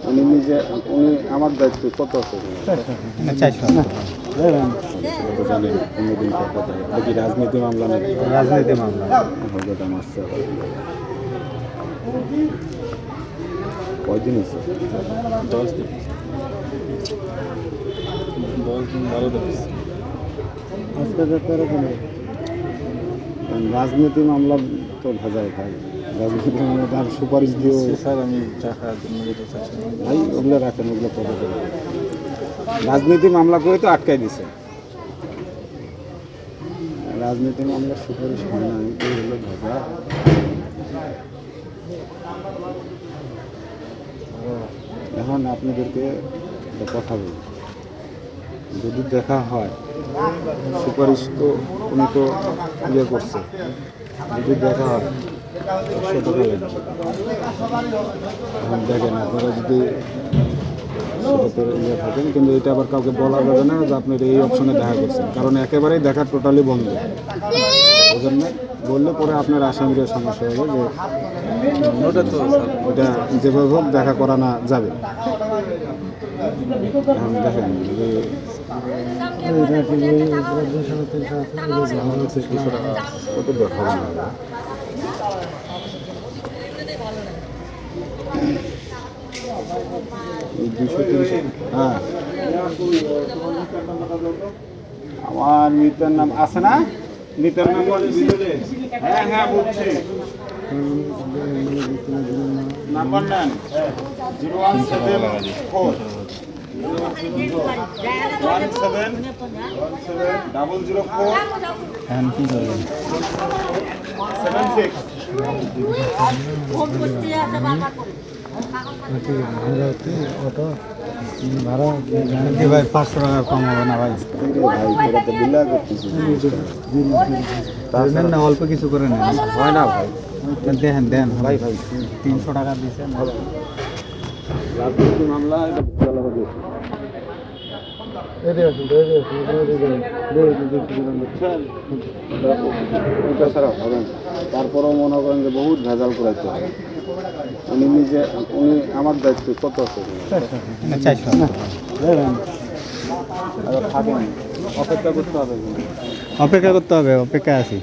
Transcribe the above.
উনি নিজে উনি আমার দায়িত্ব কত আছে জানেন কোনোদিন কথা কি রাজনীতি মামলা নেই রাজনীতি মামলা হয়তো মারছে কয়দিন হয়েছে 10 দিন 12 দিন রাজনীতি মামলা তো ভেজাল খাই রাজনীতি মামলা তার সুপারিশ দিয়েও স্যার আমি টাকা যেতে চাচ্ছি ভাই ওগুলো রাখেন ওগুলো পরে দেবেন। রাজনীতি মামলা করে তো আটকাই দিছে রাজনীতি মামলার সুপারিশ হয় না এই হলো ভেজা এখন আপনাদেরকে একটা কথা বলি যদি দেখা হয় সুপারিশ তো উনি তো ইয়ে করছে যদি দেখা হয় 100 টাকা লাগবে এখন দেখেন আপনারা যদি ইয়ে থাকেন কিন্তু এটা আবার কাউকে বলা যাবে না যে আপনার এই অপশনে দেখা করছেন কারণ একেবারেই দেখা টোটালি বন্ধ ওই জন্য বললে পরে আপনার আসামিদের সমস্যা হবে যে ওটা তো ওটা যেভাবে হোক দেখা করানো যাবে এখন দেখেন যে কত দেখা হবে না এই 230 হ্যাঁ আমার মিতার নাম আছে না মিতার নাম হ্যাঁ হ্যাঁ বলছি নাম্বার নেন 0174 004 এখন কি করবেন 76 অটো ভাড়া ভাই 500 টাকা কম হবে না ভাই ভাই এটা তো বিলা করতেছি নেন না অল্প কিছু করে নেন হয় না ভাই দেখেন দেন ভাই ভাই 300 টাকা দিয়েছেন রাজনীতি মামলা এটা বিশাল হবে এটা ছাড়া হবে না তারপরেও মনে করেন যে বহুত ভেজাল করাইতে হবে উনি নিজে উনি আমার দায়িত্ব কত আছে থাকেন অপেক্ষা করতে হবে অপেক্ষা করতে হবে অপেক্ষা আছি